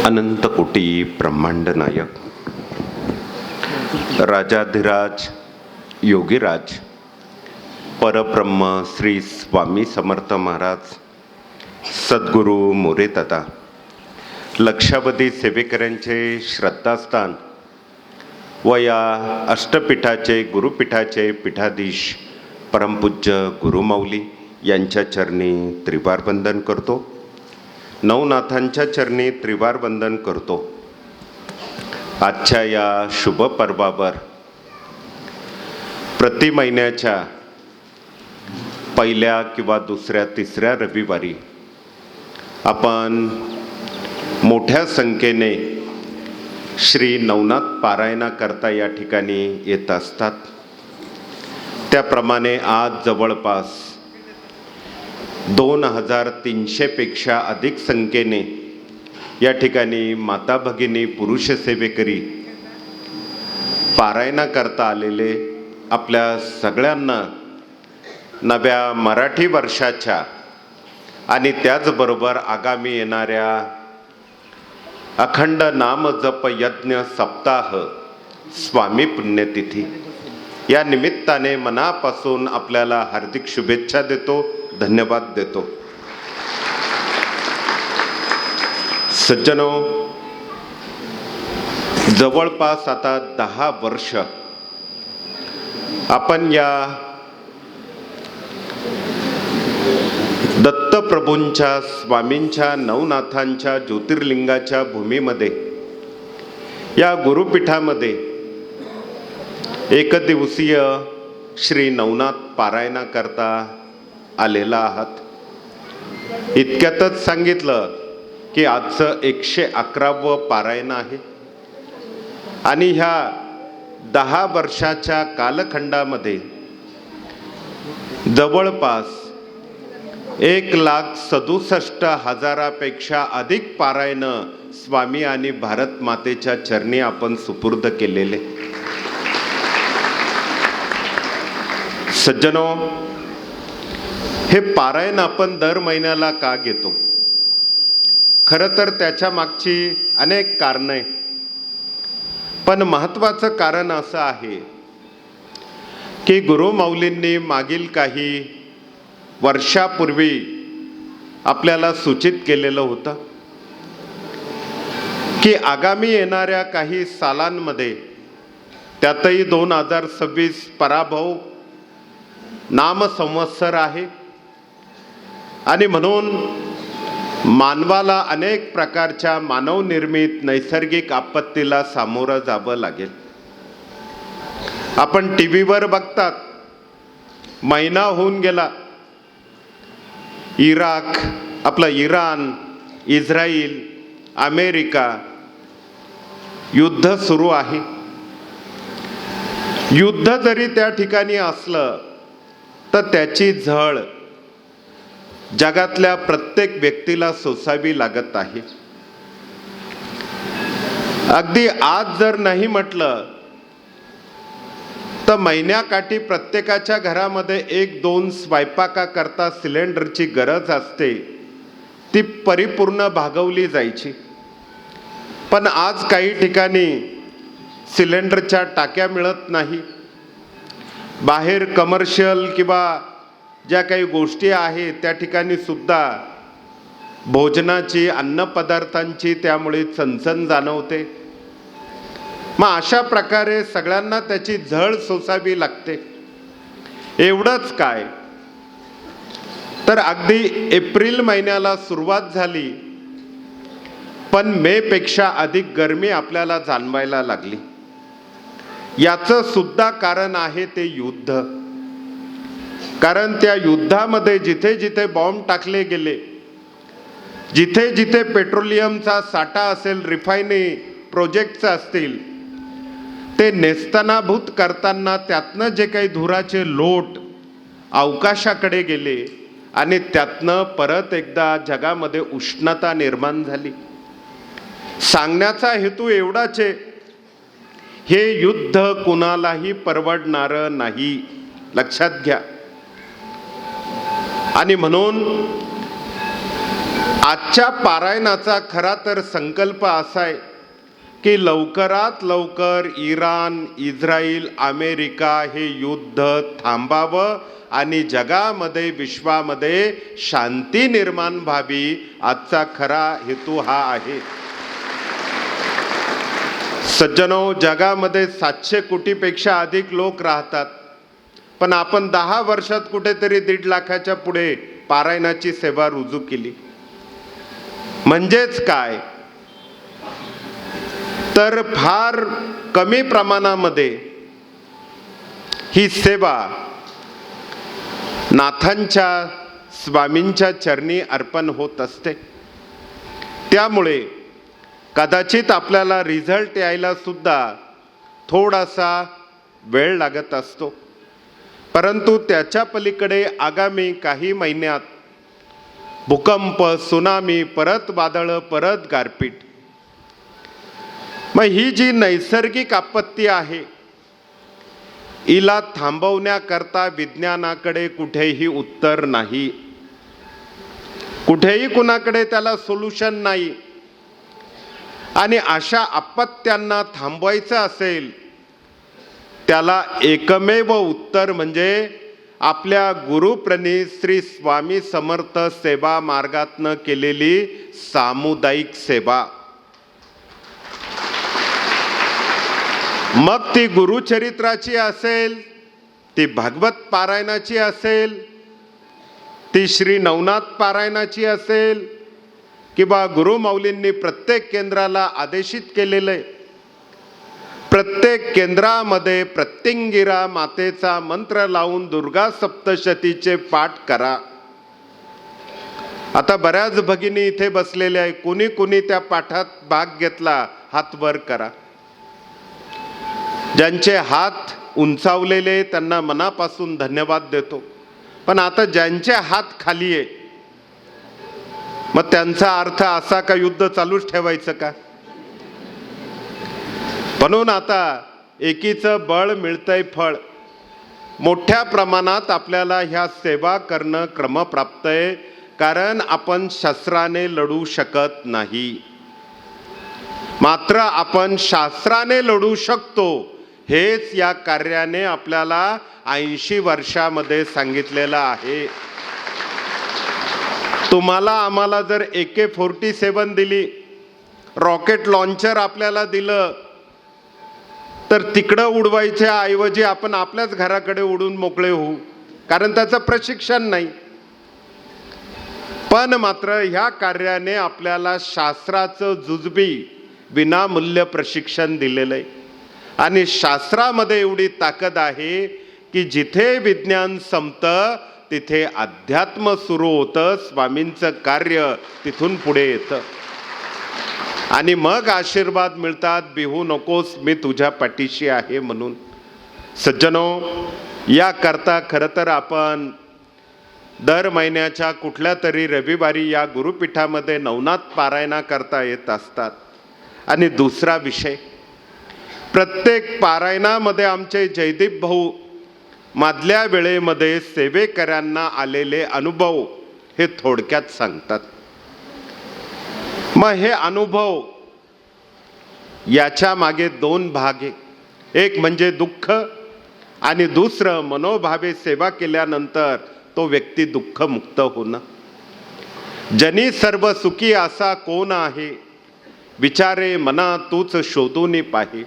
अनंत कोटी ब्रह्मांड नायक राजाधिराज योगीराज परब्रह्म श्री स्वामी समर्थ महाराज सद्गुरू मोरेदादा लक्षावधी सेवेकऱ्यांचे श्रद्धास्थान व या अष्टपीठाचे गुरुपीठाचे पीठाधीश परमपूज्य गुरुमाऊली यांच्या चरणी त्रिवार वंदन करतो. नवनाथांच्या चरणी त्रिवार वंदन करतो. आजच्या या शुभ पर्वावर प्रति महिन्याच्या पहिल्या किंवा दुसऱ्या तिसऱ्या रविवारी आपण मोठ्या संख्येने श्री नवनाथ पारायणाकरता या ठिकाणी येत असतात. त्याप्रमाणे आज जवळपास 2300 पेक्षा अधिक संख्येने या ठिकाणी माता भगिनी पुरुष सेवेकरी पारायणाकरता आलेले आपल्या सगळ्यांना नव्या मराठी वर्षाच्या आणि त्याचबरोबर आगामी येणाऱ्या अखंड नाम जप यज्ञ सप्ताह स्वामी पुण्यतिथी या निमित्ताने मनापासून आपल्याला हार्दिक शुभेच्छा देतो, धन्यवाद देतो. सज्जनो, जवळपास आता 10 वर्ष आपण या दत्तप्रभूंच्या स्वामींच्या नवनाथांच्या ज्योतिर्लिंगाच्या भूमीमध्ये या गुरुपीठामध्ये एकदिवसीय श्री नवनाथ पारायणाकरता आलेला आहात. इतक्यातच सांगितलं की आजचं 111वं पारायण आहे आणि ह्या 10 वर्षाच्या कालखंडामध्ये जवळपास 1,67,000 पेक्षा अधिक पारायण स्वामी आणि भारत मातेच्या चरणी आपण सुपूर्द केलेले. सज्जनो, हे पारायण आपण दर महिन्याला का घेतो? खरं तर त्याच्या मागची अनेक कारणे, पण महत्त्वाचं कारण असं आहे की गुरुमाऊलींनी मागील काही वर्षापूर्वी आपल्याला सूचित केलेलं होतं की आगामी येणाऱ्या काही सालांमध्ये, त्यातही 2026 पराभव नाम संवत्सर आहे आणि म्हणून मानवाला अनेक प्रकारच्या मानवनिर्मित नैसर्गिक आपत्तीला सामोरं जावं लागेल. आपण टीव्हीवर बघतात, महिना होऊन गेला, इराण, इस्रायल, अमेरिका युद्ध सुरू आहे. युद्ध जरी त्या ठिकाणी असलं तर त्याची झळ जगातल्या प्रत्येक व्यक्तीला सोसावी लागत आहे. अगदी आज जर नाही म्हटलं तर महिन्याकाठी प्रत्येकाच्या घरामध्ये 1-2 स्वयंपाकाकरता सिलेंडरची गरज असते, ती परिपूर्ण भागवली जायची. पण आज काही ठिकाणी सिलेंडरच्या टाक्या मिळत नाही. बाहेर कमर्शियल किंवा ज्या काही गोष्टी आहेत त्या ठिकाणी सुद्धा भोजनाची, अन्नपदार्थांची त्यामुळे चणचण जाणवते. मग अशा प्रकारे सगळ्यांना त्याची झळ सोसावी लागते. एवढंच काय, तर अगदी एप्रिल महिन्याला सुरुवात झाली पण मे पेक्षा अधिक गरमी आपल्याला जाणवायला लागली. याचं सुद्धा कारण आहे ते युद्ध. कारण त्या युद्धामध्ये जिथे जिथे बॉम्ब टाकले गेले, जिथे जिथे पेट्रोलियमचा साठा असेल, रिफायनरी प्रोजेक्ट्स असतील, ते नेस्तनाभूत करताना त्यातनं जे काही धुराचे लोट अवकाशाकडे गेले आणि त्यातनं परत एकदा जगामध्ये उष्णता निर्माण झाली. सांगण्याचा हेतू एवढाच आहे, हे युद्ध कुणालाही परवडणारं नाही, लक्षात घ्या. आणि म्हणून आजच्या पारायणाचा खरा तर संकल्प असा आहे की लवकरात लवकर इराण, इस्रायल, अमेरिका हे युद्ध थांबावं आणि जगामध्ये, विश्वामध्ये शांती निर्माण व्हावी. आजचा खरा हेतू हा आहे. सज्जनो, जगामध्ये 700 कोटीपेक्षा अधिक लोक राहतात, पण आपण 10 वर्षात कुठेतरी 1.5 लाखाच्या पुढे पारायणाची सेवा रुजू केली. म्हणजेच काय तर फार कमी प्रमाणामध्ये ही सेवा नाथांच्या, स्वामींच्या चरणी अर्पण होत असते. त्यामुळे कदाचित आपल्याला रिझल्ट यायला सुद्धा थोडासा वेळ लागत असतो, परंतु त्याच्या पलीकडे आगामी काही महिन्यात भूकंप, सुनामी, परत वादळ, परत गारपीट, मग ही जी नैसर्गिक आपत्ती आहे हिला थांबवण्याकरता विज्ञानाकडे कुठेही उत्तर नाही, कुठेही कुणाकडे त्याला सोल्युशन नाही. आणि अशा आपत्त्यांना थांबवायचं असेल त्याला एकमेव उत्तर म्हणजे आपल्या गुरुप्रणीत श्री स्वामी समर्थ सेवा मार्गातनं केलेली सामुदायिक सेवा. मग ती गुरुचरित्राची असेल, ती भागवत पारायणाची असेल, ती श्री नवनाथ पारायणाची असेल, किंवा गुरुमाऊलींनी प्रत्येक केंद्राला आदेशित केलेलं आहे प्रत्येक केंद्रामध्ये प्रत्यंगिरा मातेचा मंत्र लावून दुर्गा सप्तशतीचे पाठ करा. आता बऱ्याच भगिनी इथे बसलेल्या आहे, कुणी कुणी त्या पाठात भाग घेतला हात वर करा. ज्यांचे हात उंचावलेले त्यांना मनापासून धन्यवाद देतो. पण आता ज्यांचे हात खाली आहे मग त्यांचा अर्थ असा का युद्ध चालूच ठेवायचं का? म्हणून आता एकीचं बळ मिळतंय फळ. मोठ्या प्रमाणात आपल्याला ह्या सेवा करणं क्रमप्राप्त आहे, कारण आपण शस्त्राने लढू शकत नाही. मात्र आपण शास्त्राने लढू शकतो हेच या कार्याने आपल्याला 80 वर्षामध्ये सांगितलेलं आहे. तुम्हाला आम्हाला जर AK-47 दिली, रॉकेट लॉन्चर आपल्याला दिलं, तर तिकडं उडवायच्या ऐवजी आपण आपल्याच घराकडे उडून मोकळे होऊ, कारण त्याचं प्रशिक्षण नाही. पण मात्र ह्या कार्याने आपल्याला शास्त्राचं जुजबी विनामूल्य प्रशिक्षण दिलेलं आहे. आणि शास्त्रामध्ये एवढी ताकद आहे की जिथे विज्ञान संपतं तिथे अध्यात्म सुरू होतं, स्वामींचं कार्य तिथून पुढे येतं आणि मग आशीर्वाद मिळतात, बिहू नकोस मी तुझ्या पाठीशी आहे म्हणून. सज्जनो, याकरता खरं तर आपण दर महिन्याच्या कुठल्या तरी रविवारी या गुरुपीठामध्ये नवनाथ पारायणा करता येत असतात. आणि दुसरा विषय, प्रत्येक पारायणामध्ये आमचे जयदीप भाऊ मधल्या वेळेमध्ये सेवेकऱ्यांना आलेले अनुभव हे थोडक्यात सांगतात. मग हे अनुभव याच्या मागे 2 भाग आहे. एक म्हणजे दुःख आणि दुसरं मनोभावे सेवा केल्यानंतर तो व्यक्ती दुःखमुक्त होणं. जनी सर्व सुखी असा कोण आहे, विचारे मना तूच शोधून पाहे.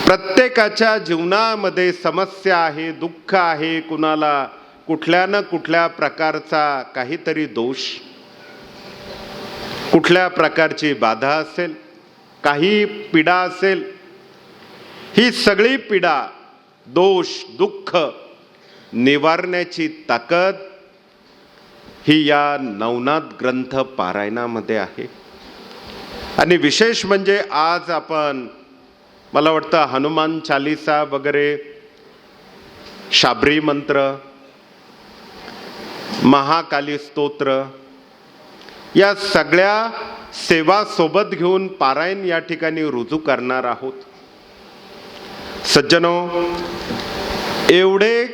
प्रत्येकाच्या जीवनामध्ये समस्या आहे, दुःख आहे, कुणाला कुठल्या न कुठल्या प्रकारचा काहीतरी दोष, कुठल्या प्रकारची बाधा असेल, काही पीडा असेल. ही सगळी पीडा, दोष, दुःख निवारण्याची ताकद ही या नवनाथ ग्रंथ पारायणामध्ये आहे. आणि विशेष म्हणजे आज आपण, मला वाटतं हनुमान चालीसा वगैरे, शाबरी मंत्र, महाकाली स्तोत्र या सगळ्या सेवा सोबत घेऊन पारायण या ठिकाणी रुजू करणार आहोत. सज्जनो, एवढे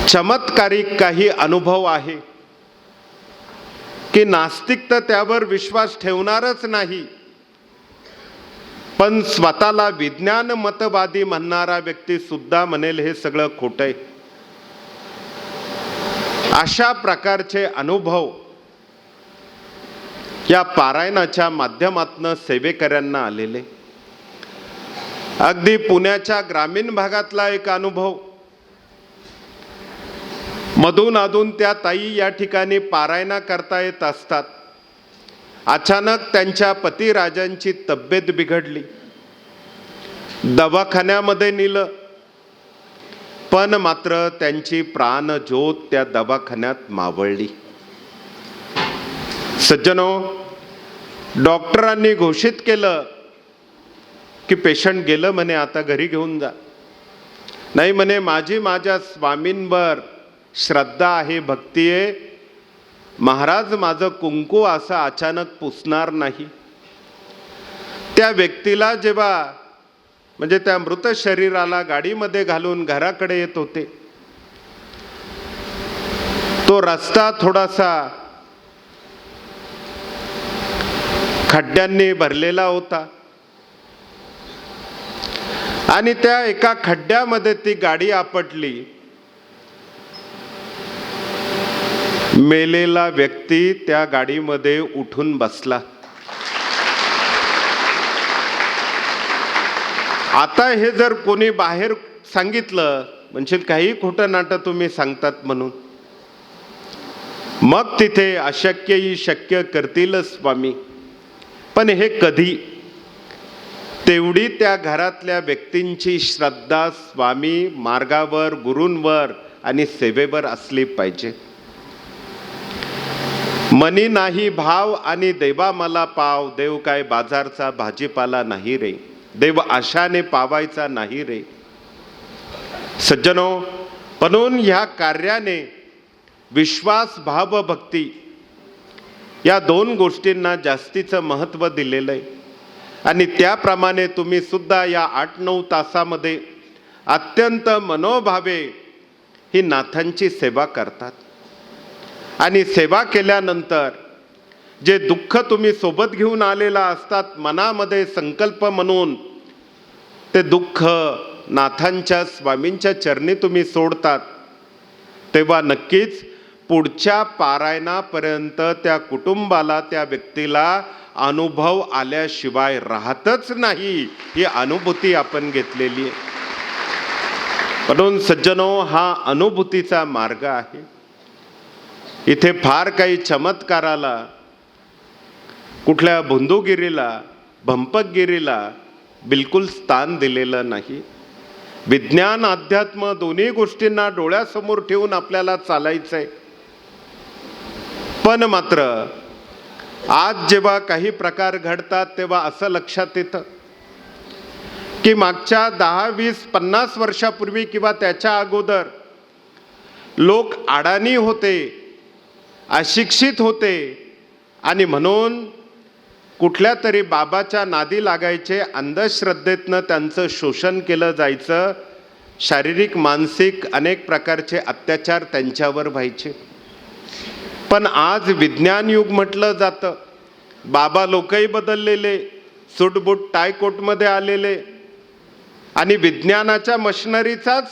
चमत्कारिक काही अनुभव आहे की नास्तिक तर त्यावर विश्वास ठेवणारच नाही, पण स्वतःला विज्ञान मतवादी म्हणणारा व्यक्ती सुद्धा म्हणेल हे सगळं खोटं आहे. अशा प्रकारचे अनुभव या पारायणाच्या माध्यमातून सेवेकऱ्यांना आलेले. अगदी पुण्याच्या ग्रामीण भागातला एक अनुभव. मधून अधून त्या ताई या ठिकाणी पारायणा करता येत असतात. अचानक त्यांच्या पतिराजांची तब्येत बिघडली, दवाखान्यामध्ये नेलं, पण मात्र त्यांची प्राणज्योत त्या दवाखान्यात मावळली. सज्जनो, डॉक्टरांनी घोषित केलं की पेशंट गेलं म्हणे, आता घरी घेऊन जा. नाही म्हणे, माझ्या स्वामींवर श्रद्धा आहे, भक्ती आहे, महाराज माझं कुंकू असं अचानक पुसणार नाही. त्या व्यक्तीला जेव्हा म्हणजे त्या मृत शरीराला गाडीमध्ये घालून घराकडे येत होते, तो रस्ता थोडासा खड्ड्यांनी भरलेला होता आणि त्या एका खड्ड्यामध्ये ती गाडी आपटली. मेलेला व्यक्ती त्या गाडीमध्ये उठून बसला. आता हे जर कोणी बाहेर सांगितलं म्हणजे काही खोटं नाटं तुम्ही सांगतात म्हणून, मग तिथे अशक्यही शक्य करतीलच स्वामी. पण हे कधी? तेवढी त्या घरातल्या व्यक्तींची श्रद्धा स्वामी मार्गावर, गुरूंवर आणि सेवेवर असली पाहिजे. मनी नाही भाव आणि देवा मला पाव, देव काय बाजारचा भाजीपाला नाही रे, देव आशाने पावायचा नाही रे. सज्जनो, म्हणून ह्या कार्याने विश्वास, भाव, भक्ती या दोन गोष्टींना जास्तीचं महत्त्व दिलेलं आहे. आणि त्याप्रमाणे तुम्ही सुद्धा या 8-9 तासामध्ये अत्यंत मनोभावे ही नाथांची सेवा करतात. आणि सेवा केल्यानंतर जे दुःख तुम्ही सोबत घेऊन आलेला असतात मनामध्ये संकल्प म्हणून, ते दुःख नाथांच्या स्वामींच्या चरणी तुम्ही सोडतात, तेव्हा नक्कीच पुढच्या पारायणापर्यंत त्या कुटुंबाला, त्या व्यक्तीला अनुभव आल्याशिवाय राहतच नाही. ही अनुभूती आपण घेतलेली आहे. म्हणून सज्जनो, हा अनुभूतीचा मार्ग आहे. इथे फार काही चमत्काराला, कुठल्या भुंदूगिरीला, भंपकगिरीला बिलकुल स्थान दिलेलं नाही. विज्ञान, अध्यात्म दोन्ही गोष्टींना डोळ्यासमोर ठेवून आपल्याला चालायचंय. पण मात्र आज जेव्हा काही प्रकार घडतात तेव्हा असं लक्षात येतं की मागच्या 10, 20, 50 वर्षापूर्वी किंवा त्याच्या अगोदर लोक अडाणी होते, अशिक्षित होते आणि म्हणून कुठल्या तरी बाबाच्या नादी लागायचे, अंधश्रद्धेतनं त्यांचं शोषण केलं जायचं, शारीरिक, मानसिक अनेक प्रकारचे अत्याचार त्यांच्यावर व्हायचे. पण आज विज्ञान युग म्हटलं जातं. बाबा लोकही बदललेले, सूटबूट टायकोटमध्ये आलेले आणि विज्ञानाच्या मशिनरीचाच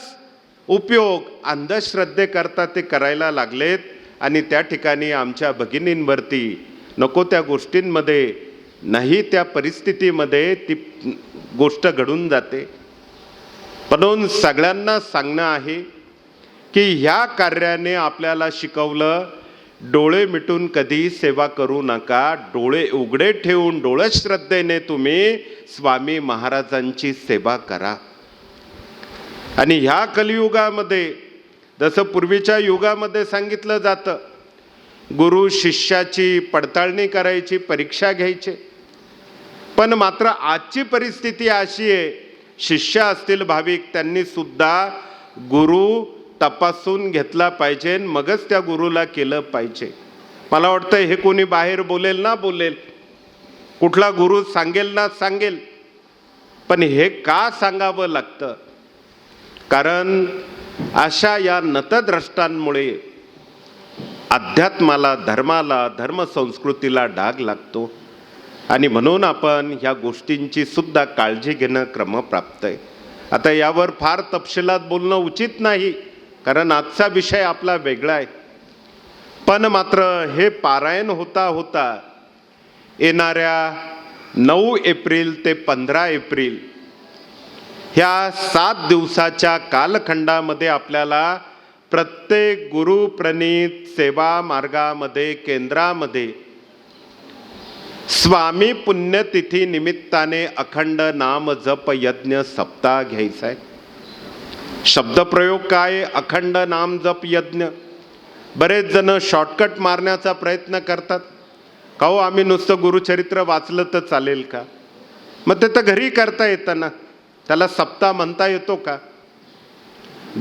उपयोग अंधश्रद्धेकरता ते करायला लागलेत. आणि त्या ठिकाणी आमच्या भगिनींवरती नको त्या गोष्टींमध्ये, नाही त्या परिस्थितीमध्ये ती गोष्ट घडून जाते. म्हणून सगळ्यांना सांगणं आहे की ह्या कार्याने आपल्याला शिकवलं, डोळे मिटून कधी सेवा करू नका. डोळे उघडे ठेवून डोळे श्रद्धेने तुम्ही स्वामी महाराजांची सेवा करा. आणि ह्या कलियुगामध्ये जसं पूर्वीच्या युगामध्ये सांगितलं जातं, गुरु शिष्याची पडताळणी करायची, परीक्षा घ्यायची. पण मात्र आजची परिस्थिती अशी आहे, शिष्य असतील भाविक, त्यांनी सुद्धा गुरु तपासून घेतला पाहिजे, मगच त्या गुरुला केलं पाहिजे. मला वाटतं हे कोणी बाहेर बोलेल ना बोलेल, कुठला गुरु सांगेल ना सांगेल, पण हे का सांगावं लागतं? कारण अशा या नतद्रष्टांमुळे अध्यात्माला, धर्माला, धर्मसंस्कृतीला डाग लागतो आणि म्हणून आपण ह्या गोष्टींची सुद्धा काळजी घेणं क्रमप्राप्त आहे. आता यावर फार तपशिलात बोलणं उचित नाही, कारण आजचा विषय आपला वेगळा आहे. पण मात्र हे पारायण होता होता येणाऱ्या 9 एप्रिल ते 15 एप्रिल ह्या 7 दिवसाच्या कालखंडामध्ये आपल्याला प्रत्येक गुरुप्रणीत सेवा मार्गामध्ये, केंद्रामध्ये स्वामी पुण्यतिथी निमित्ताने अखंड नाम जप यज्ञ सप्ताह घ्यायचा आहे. शब्दप्रयोग काय? अखंड नाम जप यज्ञ. बरेच जण शॉर्टकट मारण्याचा प्रयत्न करतात. का हो, आम्ही नुसतं गुरुचरित्र वाचलं तर चालेल का? मग ते तर घरी करता येतं ना, त्याला सप्ताह म्हणता येतो का?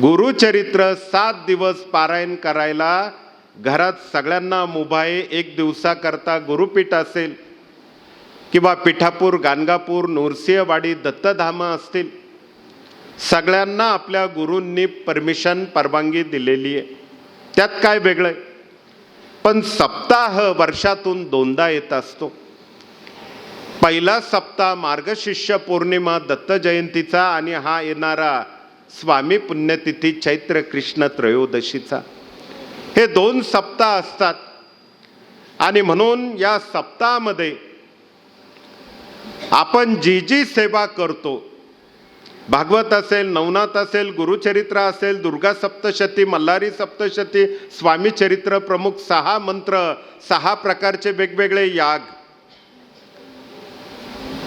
गुरुचरित्र 7 दिवस पारायण करायला घरात सगळ्यांना मुभा आहे. 1 दिवसाकरता गुरुपीठ असेल किंवा पिठापूर, गाणगापूर, नृसिंहवाडी, दत्तधाम असतील, सगळ्यांना आपल्या गुरूंनी परवानगी दिलेली आहे. त्यात काय वेगळं आहे? पण सप्ताह वर्षातून 2दा येत असतो. पहिला सप्ताह मार्गशीर्ष पौर्णिमा दत्त जयंतीचा आणि हा येणारा स्वामी पुण्यतिथी चैत्र कृष्ण त्रयोदशीचा. हे 2 सप्ताह असतात आणि म्हणून या सप्ताहामध्ये आपण जी जी सेवा करतो, भागवत असेल, नवनाथ असेल, गुरुचरित्र असेल, दुर्गा सप्तशती, मल्हारी सप्तशती, स्वामी चरित्र प्रमुख, 6 मंत्र, 6 प्रकारचे वेगवेगळे याग,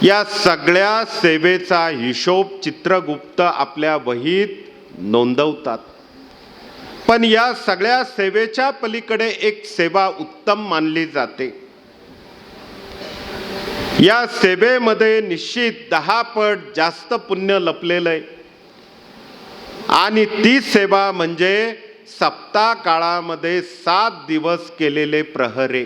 या सगळ्या सेवेचा हिशोब चित्रगुप्त आपल्या वहीत नोंदवतात. पण या सगळ्या सेवेच्या पलीकडे एक सेवा उत्तम मानली जाते. या सेवेमध्ये निश्चित 10 पट जास्त पुण्य लपलेलं आहे आणि ती सेवा म्हणजे सप्ताह काळामध्ये 7 दिवस केलेले प्रहरे,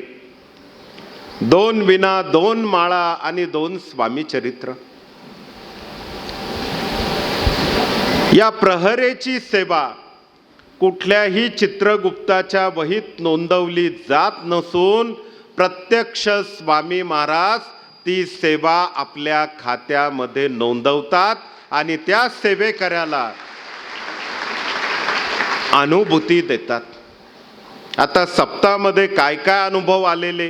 2 विना, 2 माळा आणि 2 स्वामी चरित्र. या प्रहरेची सेवा कुठल्याही चित्रगुप्ताच्या वहीत नोंदवली जात नसून प्रत्यक्ष स्वामी महाराज ती सेवा आपल्या खात्यामध्ये नोंदवतात आणि त्या सेवेकऱ्याला अनुभूती देतात. आता सप्ताहामध्ये काय काय अनुभव आलेले,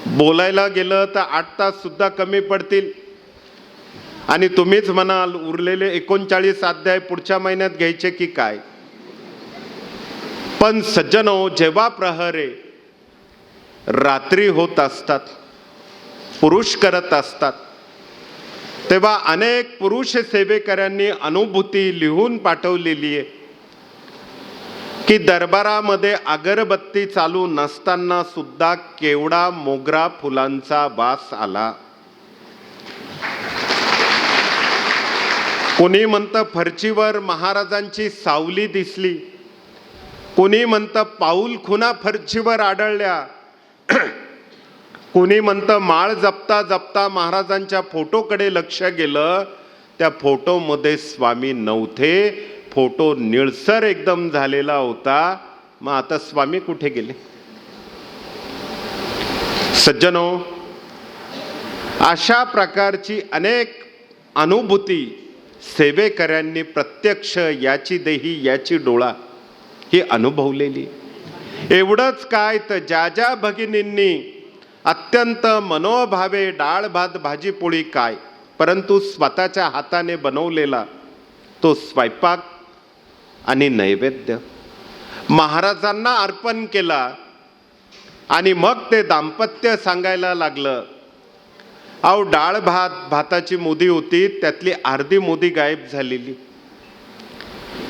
बोलायला गेलं तर 8 तास सुद्धा कमी पडतील आणि तुम्हीच म्हणाल उरलेले 39 अध्याय पुढच्या महिन्यात घ्यायचे की काय. पण सज्जनो, जेव्हा प्रहरे रात्री होत असतात, पुरुष करत असतात, तेव्हा अनेक पुरुष सेवेकऱ्यांनी अनुभूती लिहून पाठवलेली आहे की दरबारामध्ये अगरबत्ती चालू नसताना सुद्धा केवढा मोगरा फुलांचा वास आला. कोणी म्हणतं फरचीवर महाराजांची सावली दिसली, कोणी म्हणतं पाऊल खुणा फरचीवर आढळल्या, कोणी म्हणतं माळ जपता जपता महाराजांच्या फोटोकडे लक्ष गेलं, त्या फोटोमध्ये स्वामी नव्हते, फोटो निळसर एकदम झालेला होता. मग आता स्वामी कुठे गेले? सज्जनो, अशा प्रकारची अनेक अनुभूती सेवेकऱ्यांनी प्रत्यक्ष याची देही याची डोळा ही अनुभवलेली. एवढंच काय तर ज्या ज्या भगिनींनी अत्यंत मनोभावे डाळ भात भाजी पोळी काय, परंतु स्वतःच्या हाताने बनवलेला तो स्वयंपाक आणि नैवेद्य महाराजांना अर्पण केला आणि मग ते दाम्पत्य सांगायला लागलं. अहो, डाळ भाताची मोदी होती, त्यातली अर्धी मोदी गायब झालेली.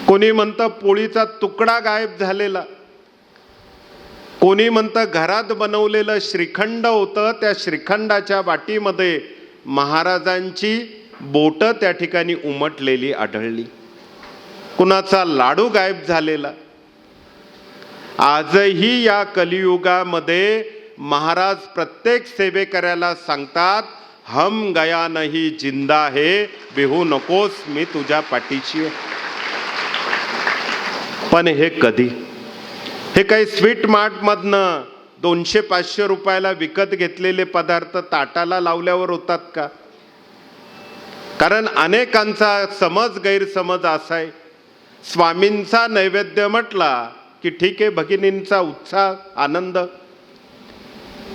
कोणी म्हणतं पोळीचा तुकडा गायब झालेला, कोणी म्हणतं घरात बनवलेलं श्रीखंड होतं, त्या श्रीखंडाच्या वाटीमध्ये महाराजांची बोट त्या ठिकाणी उमटलेली आढळली. कुणाचा लाडू गायब झालेला. आजही या कलियुगामध्ये महाराज प्रत्येक सेवेकऱ्याला सांगतात, हम गया नहीं जिंदा है, बिहू नकोस, मी तुझ्या पाठीशी आहे. पण हे कधी? हे काही स्वीट मार्टमधनं 200-500 रुपयाला विकत घेतलेले पदार्थ ताटाला लावल्यावर होतात का? कारण अनेकांचा गैरसमज असा आहे, स्वामींचा नैवेद्य म्हटला की ठीक आहे, भगिनींचा उत्साह आनंद,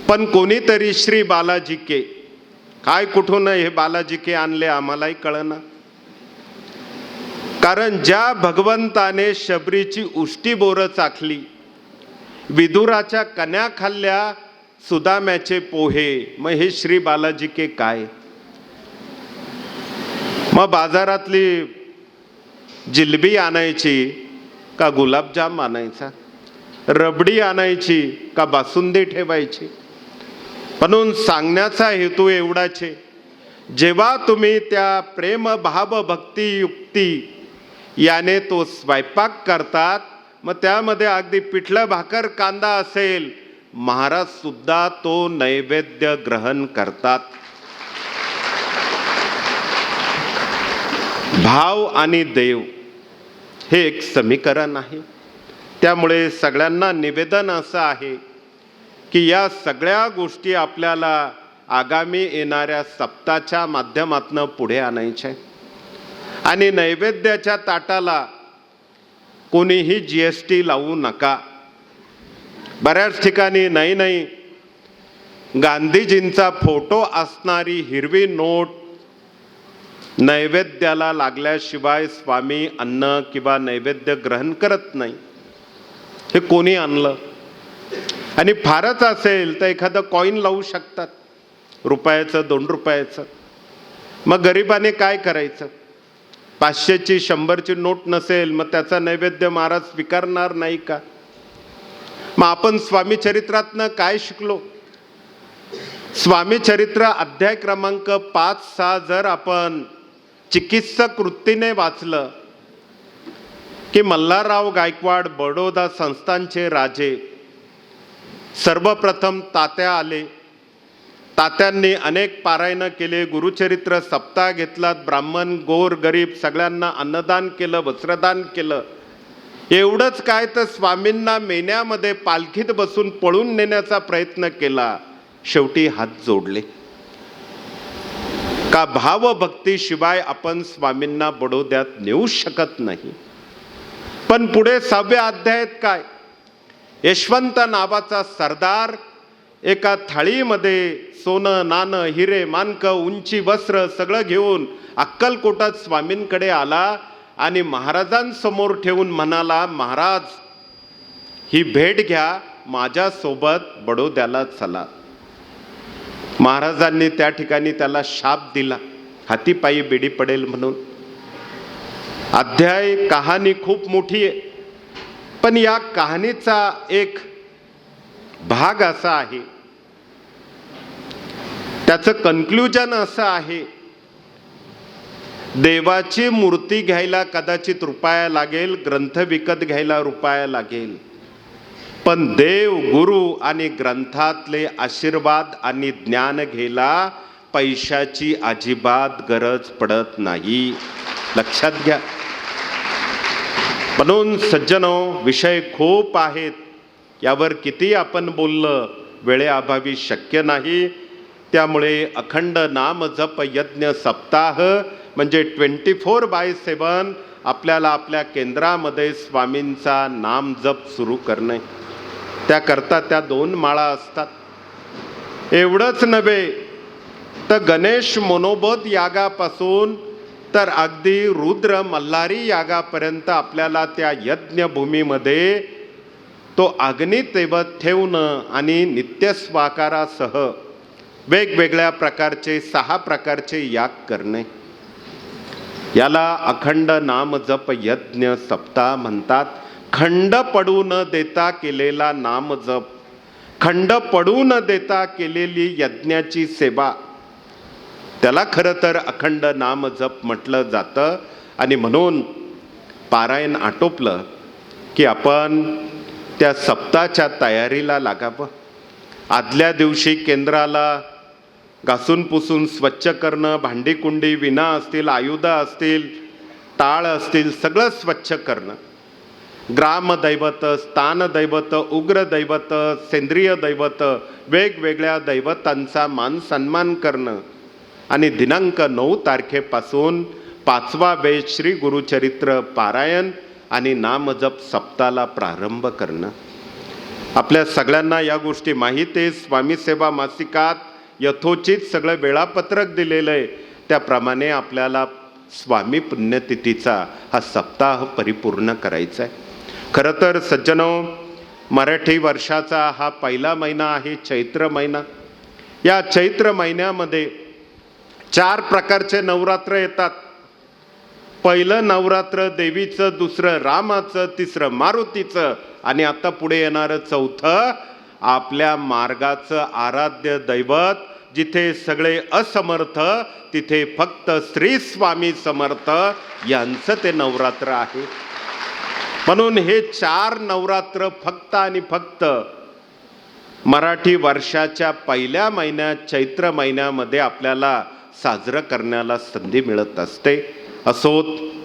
पण कोणीतरी श्री बालाजी के, काय कुठून हे बालाजी के आणले आम्हालाही कळना. कारण ज्या भगवंताने शबरीची उष्टी बोरं चाखली, विदुराच्या कन्या खाल्ल्या, सुदाम्याचे पोहे, मग हे श्री बालाजी के काय? मग बाजारातली जिलबी आणायची का गुलाबजाम आणायचा, रबडी आणायची का बासुंदी ठेवायची? म्हणून सांगण्याचा हेतू एवढाच आहे, जेव्हा तुम्ही त्या प्रेम भाव भक्ती युक्ती याने तो स्वयंपाक करतात, मग त्यामध्ये अगदी पिठलं भाकर कांदा असेल, महाराज सुद्धा तो नैवेद्य ग्रहण करतात. भाव आणि देव हे एक समीकरण आहे. त्यामुळे सगळ्यांना निवेदन असं आहे की या सगळ्या गोष्टी आपल्याला आगामी येणाऱ्या सप्ताहाच्या माध्यमातून पुढे आणायच्या आहे. आणि नैवेद्याच्या ताटाला कोणीही GST लावू नका. बऱ्याच ठिकाणी नाही गांधीजींचा फोटो असणारी हिरवी नोट नैवेद्याला लागल्याशिवाय स्वामी अन्न किंवा नैवेद्य ग्रहण करत नाही. हे कोणी आणलं? आणि फारच असेल तर एखादं कॉईन लावू शकतात, रुपयाचं 2 रुपयाचं. मग गरिबाने काय करायचं? 500ची 100ची नोट नसेल, मग त्याचा नैवेद्य महाराज स्वीकारणार नाही का? मग आपण स्वामी चरित्रातनं काय शिकलो? स्वामी चरित्र अध्याय क्रमांक 5-6 जर आपण चिकित्सक वृत्तीने वाचलं की मल्हारराव गायकवाड बडोदा संस्थानचे राजे, सर्वप्रथम तात्या आले, तात्यांनी अनेक पारायण केले, गुरुचरित्र सप्ताह घेतलात, ब्राह्मण गोर गरीब सगळ्यांना अन्नदान केलं, वस्त्रदान केलं. एवढंच काय तर स्वामींना मेन्यामध्ये पालखीत बसून पळून नेण्याचा प्रयत्न केला, शेवटी हात जोडले. का भावभक्तीशिवाय आपण स्वामींना बडोद्यात नेऊ शकत नाही. पण पुढे 6व्या अध्यायात काय? यशवंत नावाचा सरदार एका थाळीमध्ये सोनं नाणं हिरे मानकं उंची वस्त्र सगळं घेऊन अक्कलकोटात स्वामींकडे आला आणि महाराजांसमोर ठेवून म्हणाला, महाराज ही भेट घ्या, माझ्यासोबत बडोद्याला चला. महाराजांनी त्या ठिकाणी त्याला शाप दिला, हातीपायी बेडी पडेल म्हणून. अध्याय कहाणी खूप मोठी आहे, पण या कहाणीचा एक भाग असा आहे, त्याचं कन्क्लुजन असं आहे, देवाची मूर्ती घ्यायला कदाचित रुपया लागेल, ग्रंथ विकत घ्यायला रुपया लागेल, पण देव गुरु आणि ग्रंथातले आशीर्वाद आणि ज्ञान घ्यायला पैशाची अजिबात गरज पडत नाही. लक्षात घ्या. म्हणून सज्जनो, विषय खूप आहेत, यावर किती आपण बोललं वेळेअभावी शक्य नाही. त्यामुळे अखंड नाम जप यज्ञ सप्ताह म्हणजे 24/7 आपल्याला आपल्या केंद्रामध्ये स्वामींचा नाम जप सुरू करणे. त्याकरता त्या 2 माळा असतात. एवढंच नव्हे तर गणेश मनोबोध यागापासून तर अगदी रुद्र मल्हारी यागापर्यंत आपल्याला त्या यज्ञभूमीमध्ये तो अग्नी तेवत ठेवणं आणि नित्यस्वाकारासह वेगवेगळ्या प्रकारचे 6 प्रकारचे याग करणे, याला अखंड नाम जप यज्ञ सप्ताह म्हणतात. खंड पडू न देता केलेला नाम जप, खंड पडू न देता केलेली यज्ञाची सेवा, त्याला खरं तर अखंड नाम जप म्हटलं जातं. आणि म्हणून पारायण आटोपलं की आपण त्या सप्ताहाच्या तयारीला लागावं. आदल्या दिवशी केंद्राला घासून पुसून स्वच्छ करणं, भांडी कुंडी विना असतील, आयुध असतील, टाळ असतील, सगळं स्वच्छ करणं. ग्रामदैवत, स्थानदैवत, उग्र दैवत, सेंद्रिय दैवत, वेगवेगळ्या दैवतांचा मान सन्मान करणं आणि दिनांक 9 तारखेपासून 5वा वेद श्री गुरुचरित्र पारायण आणि नामजप सप्ताहाला प्रारंभ करणं. आपल्या सगळ्यांना या गोष्टी माहीत आहे. स्वामी सेवा मासिकात यथोचित सगळं वेळापत्रक दिलेलं आहे. त्याप्रमाणे आपल्याला स्वामी पुण्यतिथीचा हा सप्ताह परिपूर्ण करायचा आहे. खरं तर सज्जनो, मराठी वर्षाचा हा पहिला महिना आहे, चैत्र महिना. या चैत्र महिन्यामध्ये 4 प्रकारचे नवरात्र येतात. पहिलं नवरात्र देवीचं, दुसरं रामाचं, तिसरं मारुतीचं आणि आता पुढे येणारं 4थं आपल्या मार्गाचं आराध्य दैवत. जिथे सगळे असमर्थ तिथे फक्त श्री स्वामी समर्थ यांचं ते नवरात्र आहे. म्हणून हे 4 नवरात्र फक्त आणि फक्त मराठी वर्षाच्या पहिल्या महिन्यात चैत्र महिन्यामध्ये आपल्याला साजरं करण्याला संधी मिळत असते. असोत,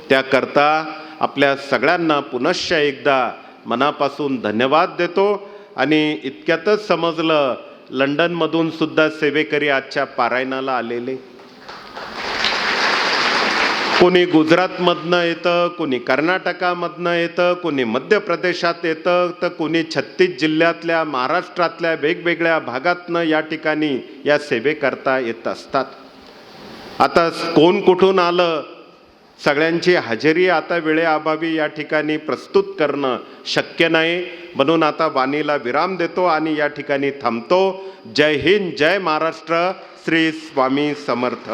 त्याकरता आपल्या सगळ्यांना पुनश्च एकदा मनापासून धन्यवाद देतो. आणि इतक्यातच समजलं, लंडनमधून सुद्धा सेवेकरी आजच्या पारायणाला आलेले. कोणी गुजरातमधनं येतं, कोणी कर्नाटकामधनं येतं, कोणी मध्य प्रदेशात येतं, तर कोणी 36 जिल्ह्यातल्या, महाराष्ट्रातल्या वेगवेगळ्या भागातनं या ठिकाणी या सेवेकरता येत असतात. आता कोण कुठून आलं, सगळ्यांची हजेरी आता वेळेअभावी या ठिकाणी प्रस्तुत करणं शक्य नाही. म्हणून आता वाणीला विराम देतो आणि या ठिकाणी थांबतो. जय हिंद, जय महाराष्ट्र, श्री स्वामी समर्थ.